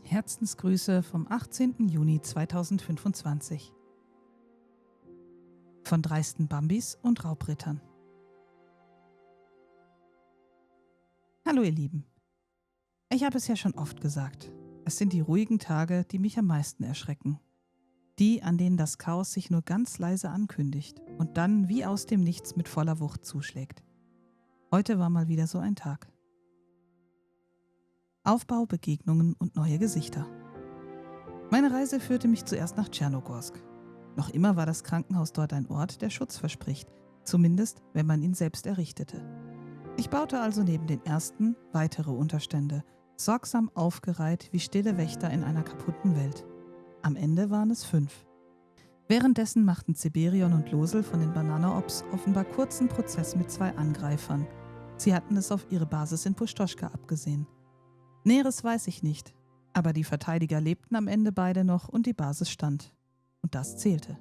Herzensgrüße vom 18. Juni 2025. Von dreisten Bambis und Raubrittern. Hallo ihr Lieben. Ich habe es ja schon oft gesagt. Es sind die ruhigen Tage, die mich am meisten erschrecken. Die, an denen das Chaos sich nur ganz leise ankündigt und dann wie aus dem Nichts mit voller Wucht zuschlägt. Heute war mal wieder so ein Tag. Aufbau, Begegnungen und neue Gesichter. Meine Reise führte mich zuerst nach Tschernogorsk. Noch immer war das Krankenhaus dort ein Ort, der Schutz verspricht, zumindest wenn man ihn selbst errichtete. Ich baute also neben den ersten weitere Unterstände, sorgsam aufgereiht wie stille Wächter in einer kaputten Welt. Am Ende waren es 5. Währenddessen machten Zeberion und Losel von den Banana-Ops offenbar kurzen Prozess mit 2 Angreifern. Sie hatten es auf ihre Basis in Pustoschka abgesehen. Näheres weiß ich nicht, aber die Verteidiger lebten am Ende beide noch und die Basis stand. Und das zählte.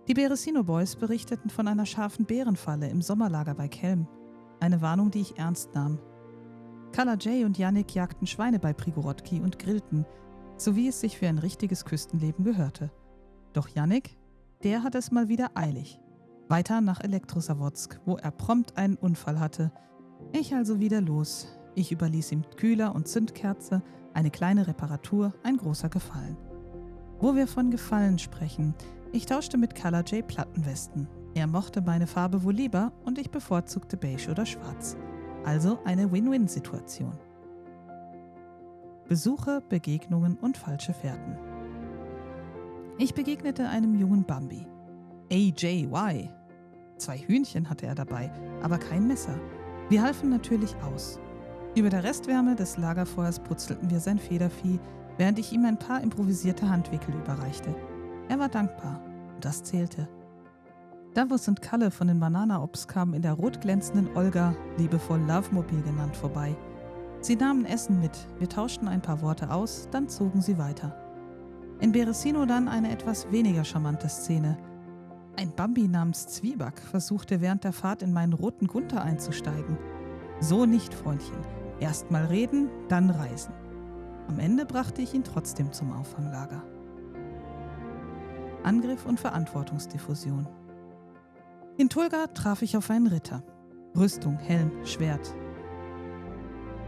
Die Beresino Boys berichteten von einer scharfen Bärenfalle im Sommerlager bei Kelm. Eine Warnung, die ich ernst nahm. Kala J und Yannick jagten Schweine bei Prigorodki und grillten, so wie es sich für ein richtiges Küstenleben gehörte. Doch Yannick, der hat es mal wieder eilig. Weiter nach Elektrosawodsk, wo er prompt einen Unfall hatte. Ich also wieder los. Ich überließ ihm Kühler und Zündkerze, eine kleine Reparatur, ein großer Gefallen. Wo wir von Gefallen sprechen, ich tauschte mit Kala J Plattenwesten. Er mochte meine Farbe wohl lieber und ich bevorzugte beige oder schwarz. Also eine Win-Win-Situation. Besuche, Begegnungen und falsche Fährten. Ich begegnete einem jungen Bambi. AJY. 2 Hühnchen hatte er dabei, aber kein Messer. Wir halfen natürlich aus. Über der Restwärme des Lagerfeuers brutzelten wir sein Federvieh, während ich ihm ein paar improvisierte Handwickel überreichte. Er war dankbar. Und das zählte. Davos und Kalle von den Banana-Ops kamen in der rot glänzenden Olga, liebevoll Lovemobil genannt, vorbei. Sie nahmen Essen mit, wir tauschten ein paar Worte aus, dann zogen sie weiter. In Beresino dann eine etwas weniger charmante Szene. Ein Bambi namens Zwieback versuchte während der Fahrt in meinen roten Gunther einzusteigen. So nicht, Freundchen. Erst mal reden, dann reisen. Am Ende brachte ich ihn trotzdem zum Auffanglager. Angriff und Verantwortungsdiffusion. In Tulga traf ich auf einen Ritter. Rüstung, Helm, Schwert.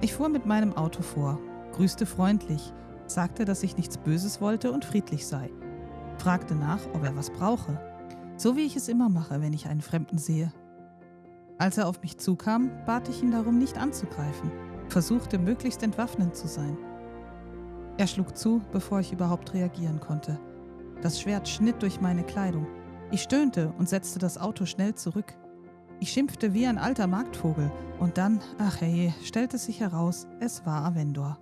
Ich fuhr mit meinem Auto vor, grüßte freundlich, sagte, dass ich nichts Böses wollte und friedlich sei. Fragte nach, ob er was brauche. So wie ich es immer mache, wenn ich einen Fremden sehe. Als er auf mich zukam, bat ich ihn darum, nicht anzugreifen, versuchte möglichst entwaffnend zu sein. Er schlug zu, bevor ich überhaupt reagieren konnte. Das Schwert schnitt durch meine Kleidung. Ich stöhnte und setzte das Auto schnell zurück. Ich schimpfte wie ein alter Marktvogel und dann, ach hey, stellte sich heraus, es war Avendor.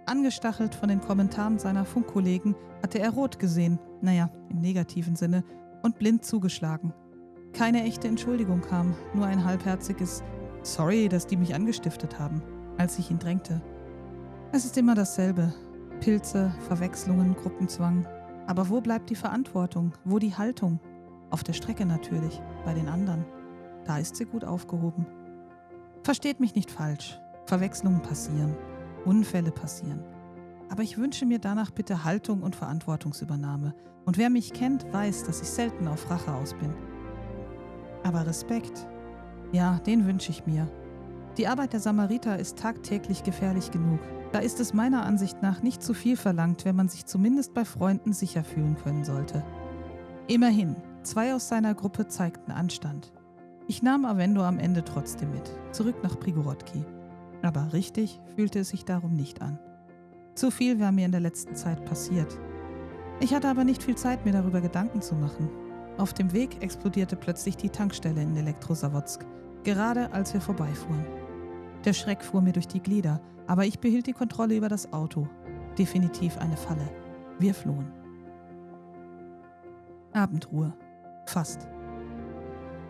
Angestachelt von den Kommentaren seiner Funkkollegen hatte er rot gesehen, naja, im negativen Sinne, und blind zugeschlagen. Keine echte Entschuldigung kam, nur ein halbherziges Sorry, dass die mich angestiftet haben, als ich ihn drängte. Es ist immer dasselbe. Pilze, Verwechslungen, Gruppenzwang. Aber wo bleibt die Verantwortung? Wo die Haltung? Auf der Strecke natürlich, bei den anderen. Da ist sie gut aufgehoben. Versteht mich nicht falsch. Verwechslungen passieren. Unfälle passieren. Aber ich wünsche mir danach bitte Haltung und Verantwortungsübernahme. Und wer mich kennt, weiß, dass ich selten auf Rache aus bin. Aber Respekt, ja, den wünsche ich mir. Die Arbeit der Samariter ist tagtäglich gefährlich genug. Da ist es meiner Ansicht nach nicht zu viel verlangt, wenn man sich zumindest bei Freunden sicher fühlen können sollte. Immerhin, 2 aus seiner Gruppe zeigten Anstand. Ich nahm Avendor am Ende trotzdem mit, zurück nach Prigorodki. Aber richtig fühlte es sich darum nicht an. Zu viel war mir in der letzten Zeit passiert. Ich hatte aber nicht viel Zeit, mir darüber Gedanken zu machen. Auf dem Weg explodierte plötzlich die Tankstelle in Elektrosawodsk, gerade als wir vorbeifuhren. Der Schreck fuhr mir durch die Glieder, aber ich behielt die Kontrolle über das Auto. Definitiv eine Falle. Wir flohen. Abendruhe. Fast.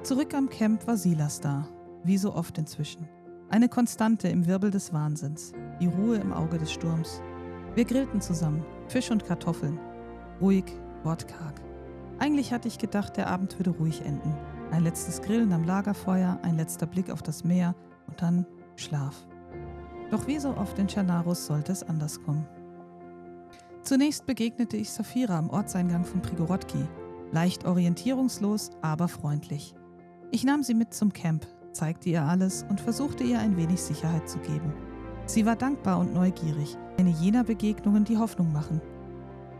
Zurück am Camp war Silas da, wie so oft inzwischen. Eine Konstante im Wirbel des Wahnsinns, die Ruhe im Auge des Sturms. Wir grillten zusammen, Fisch und Kartoffeln. Ruhig, wortkarg. Eigentlich hatte ich gedacht, der Abend würde ruhig enden. Ein letztes Grillen am Lagerfeuer, ein letzter Blick auf das Meer und dann Schlaf. Doch wie so oft in Tschernarus sollte es anders kommen. Zunächst begegnete ich Safira am Ortseingang von Prigorodki. Leicht orientierungslos, aber freundlich. Ich nahm sie mit zum Camp, zeigte ihr alles und versuchte ihr ein wenig Sicherheit zu geben. Sie war dankbar und neugierig, eine jener Begegnungen, die Hoffnung machen.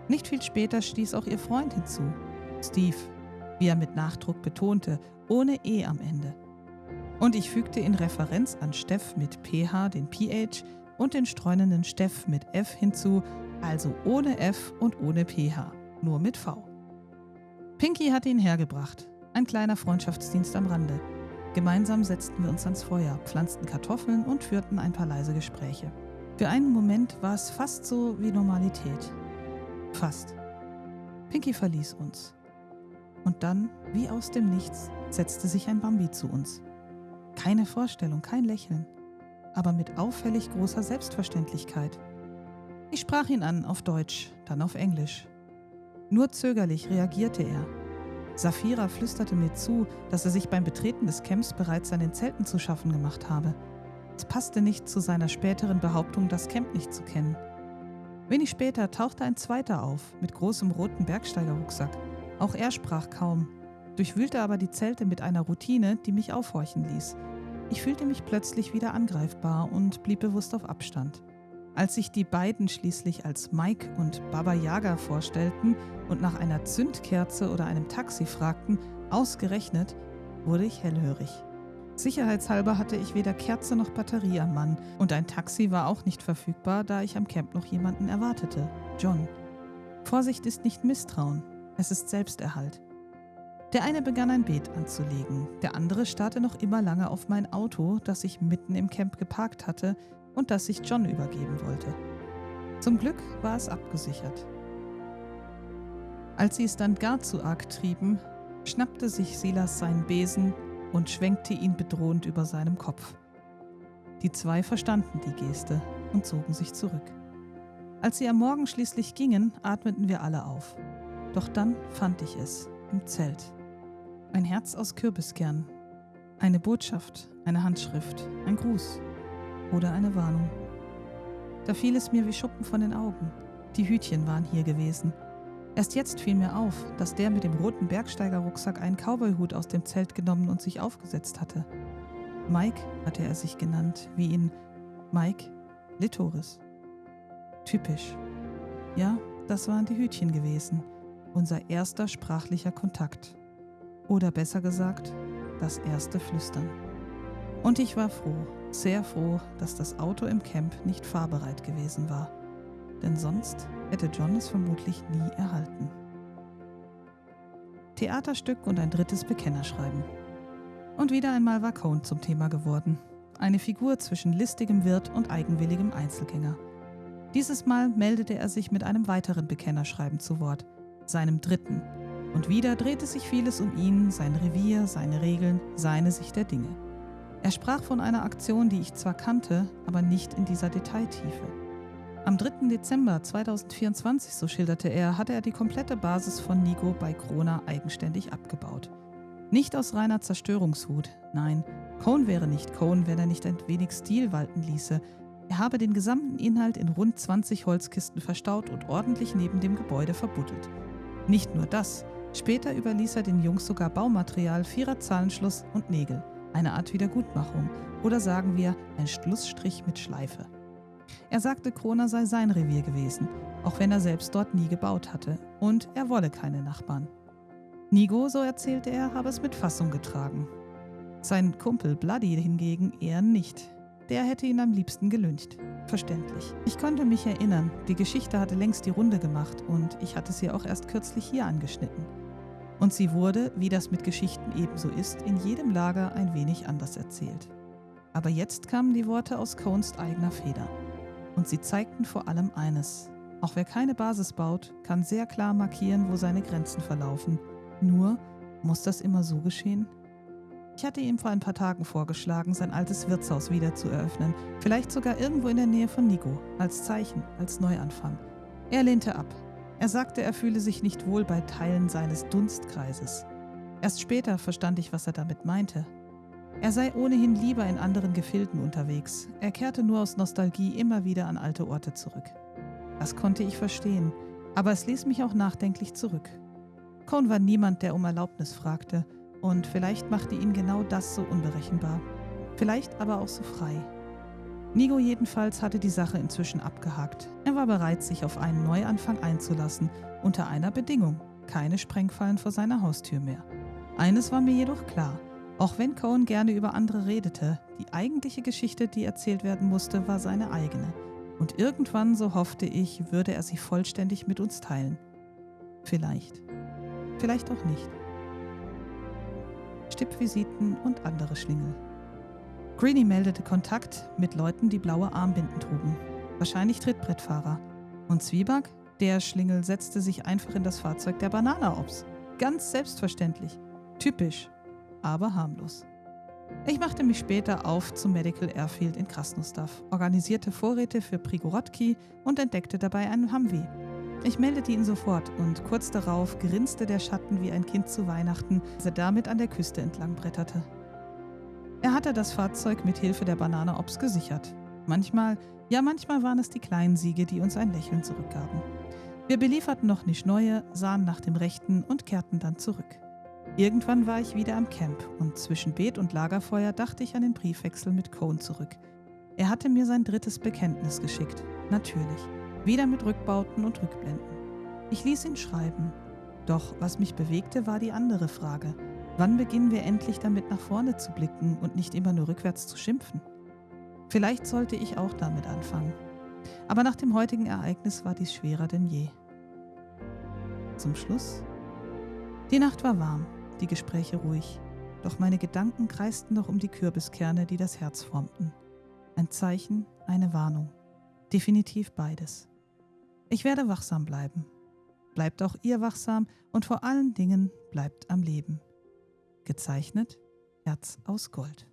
Nicht viel später stieß auch ihr Freund hinzu, Steve, wie er mit Nachdruck betonte, ohne E am Ende. Und ich fügte in Referenz an Steff mit PH den PH und den streunenden Steff mit F hinzu, also ohne F und ohne PH, nur mit V. Pinky hatte ihn hergebracht, ein kleiner Freundschaftsdienst am Rande. Gemeinsam setzten wir uns ans Feuer, pflanzten Kartoffeln und führten ein paar leise Gespräche. Für einen Moment war es fast so wie Normalität. Fast. Pinky verließ uns. Und dann, wie aus dem Nichts, setzte sich ein Bambi zu uns. Keine Vorstellung, kein Lächeln, aber mit auffällig großer Selbstverständlichkeit. Ich sprach ihn an auf Deutsch, dann auf Englisch. Nur zögerlich reagierte er. Safira flüsterte mir zu, dass er sich beim Betreten des Camps bereits an den Zelten zu schaffen gemacht habe. Es passte nicht zu seiner späteren Behauptung, das Camp nicht zu kennen. Wenig später tauchte ein zweiter auf, mit großem roten Bergsteigerrucksack. Auch er sprach kaum, durchwühlte aber die Zelte mit einer Routine, die mich aufhorchen ließ. Ich fühlte mich plötzlich wieder angreifbar und blieb bewusst auf Abstand. Als sich die beiden schließlich als Mike und Baba Yaga vorstellten und nach einer Zündkerze oder einem Taxi fragten, ausgerechnet, wurde ich hellhörig. Sicherheitshalber hatte ich weder Kerze noch Batterie am Mann und ein Taxi war auch nicht verfügbar, da ich am Camp noch jemanden erwartete, John. Vorsicht ist nicht Misstrauen, es ist Selbsterhalt. Der eine begann ein Beet anzulegen, der andere starrte noch immer lange auf mein Auto, das ich mitten im Camp geparkt hatte und das ich John übergeben wollte. Zum Glück war es abgesichert. Als sie es dann gar zu arg trieben, schnappte sich Silas seinen Besen und schwenkte ihn bedrohend über seinem Kopf. Die zwei verstanden die Geste und zogen sich zurück. Als sie am Morgen schließlich gingen, atmeten wir alle auf. Doch dann fand ich es im Zelt. Ein Herz aus Kürbiskern, eine Botschaft, eine Handschrift, ein Gruß oder eine Warnung. Da fiel es mir wie Schuppen von den Augen. Die Hütchen waren hier gewesen. Erst jetzt fiel mir auf, dass der mit dem roten Bergsteigerrucksack einen Cowboyhut aus dem Zelt genommen und sich aufgesetzt hatte. Mike hatte er sich genannt, wie ihn Mike Litoris. Typisch. Ja, das waren die Hütchen gewesen. Unser erster sprachlicher Kontakt. Oder besser gesagt, das erste Flüstern. Und ich war froh, sehr froh, dass das Auto im Camp nicht fahrbereit gewesen war. Denn sonst hätte John es vermutlich nie erhalten. Theaterstück und ein drittes Bekennerschreiben. Und wieder einmal war Cohn zum Thema geworden. Eine Figur zwischen listigem Wirt und eigenwilligem Einzelgänger. Dieses Mal meldete er sich mit einem weiteren Bekennerschreiben zu Wort, seinem dritten. Und wieder drehte sich vieles um ihn, sein Revier, seine Regeln, seine Sicht der Dinge. Er sprach von einer Aktion, die ich zwar kannte, aber nicht in dieser Detailtiefe. Am 3. Dezember 2024, so schilderte er, hatte er die komplette Basis von Nigo bei Krona eigenständig abgebaut. Nicht aus reiner Zerstörungswut, nein, Cohn wäre nicht Cohn, wenn er nicht ein wenig Stil walten ließe. Er habe den gesamten Inhalt in rund 20 Holzkisten verstaut und ordentlich neben dem Gebäude verbuddelt. Nicht nur das, später überließ er den Jungs sogar Baumaterial, 4er-Zahlenschluss und Nägel, eine Art Wiedergutmachung, oder sagen wir, ein Schlussstrich mit Schleife. Er sagte, Krona sei sein Revier gewesen, auch wenn er selbst dort nie gebaut hatte, und er wolle keine Nachbarn. Nigo, so erzählte er, habe es mit Fassung getragen. Sein Kumpel Bloody hingegen eher nicht. Der hätte ihn am liebsten gelyncht. Verständlich. Ich konnte mich erinnern, die Geschichte hatte längst die Runde gemacht und ich hatte sie auch erst kürzlich hier angeschnitten. Und sie wurde, wie das mit Geschichten ebenso ist, in jedem Lager ein wenig anders erzählt. Aber jetzt kamen die Worte aus Cohns eigener Feder. Und sie zeigten vor allem eines. Auch wer keine Basis baut, kann sehr klar markieren, wo seine Grenzen verlaufen. Nur, muss das immer so geschehen? Ich hatte ihm vor ein paar Tagen vorgeschlagen, sein altes Wirtshaus wieder zu eröffnen. Vielleicht sogar irgendwo in der Nähe von Nigo. Als Zeichen, als Neuanfang. Er lehnte ab. Er sagte, er fühle sich nicht wohl bei Teilen seines Dunstkreises. Erst später verstand ich, was er damit meinte. Er sei ohnehin lieber in anderen Gefilden unterwegs. Er kehrte nur aus Nostalgie immer wieder an alte Orte zurück. Das konnte ich verstehen, aber es ließ mich auch nachdenklich zurück. Cohn war niemand, der um Erlaubnis fragte, und vielleicht machte ihn genau das so unberechenbar. Vielleicht aber auch so frei. Nigo jedenfalls hatte die Sache inzwischen abgehakt. Er war bereit, sich auf einen Neuanfang einzulassen, unter einer Bedingung: keine Sprengfallen vor seiner Haustür mehr. Eines war mir jedoch klar: Auch wenn Cohn gerne über andere redete, die eigentliche Geschichte, die erzählt werden musste, war seine eigene. Und irgendwann, so hoffte ich, würde er sie vollständig mit uns teilen. Vielleicht. Vielleicht auch nicht. Stippvisiten und andere Schlingel. Greenie meldete Kontakt mit Leuten, die blaue Armbinden trugen. Wahrscheinlich Trittbrettfahrer. Und Zwieback, der Schlingel, setzte sich einfach in das Fahrzeug der Banana-Ops. Ganz selbstverständlich. Typisch, aber harmlos. Ich machte mich später auf zum Medical Airfield in Krasnostaw, organisierte Vorräte für Prigorodki und entdeckte dabei einen Humvee. Ich meldete ihn sofort und kurz darauf grinste der Schatten wie ein Kind zu Weihnachten, als er damit an der Küste entlang bretterte. Er hatte das Fahrzeug mit Hilfe der Banana-Ops gesichert. Manchmal waren es die kleinen Siege, die uns ein Lächeln zurückgaben. Wir belieferten noch nicht neue, sahen nach dem Rechten und kehrten dann zurück. Irgendwann war ich wieder am Camp und zwischen Beet und Lagerfeuer dachte ich an den Briefwechsel mit Cohn zurück. Er hatte mir sein 3. Bekenntnis geschickt. Natürlich. Wieder mit Rückbauten und Rückblenden. Ich ließ ihn schreiben. Doch was mich bewegte, war die andere Frage: Wann beginnen wir endlich damit, nach vorne zu blicken und nicht immer nur rückwärts zu schimpfen? Vielleicht sollte ich auch damit anfangen. Aber nach dem heutigen Ereignis war dies schwerer denn je. Zum Schluss: Die Nacht war warm, die Gespräche ruhig. Doch meine Gedanken kreisten noch um die Kürbiskerne, die das Herz formten. Ein Zeichen, eine Warnung. Definitiv beides. Ich werde wachsam bleiben. Bleibt auch ihr wachsam und vor allen Dingen bleibt am Leben. Gezeichnet: Herz aus Gold.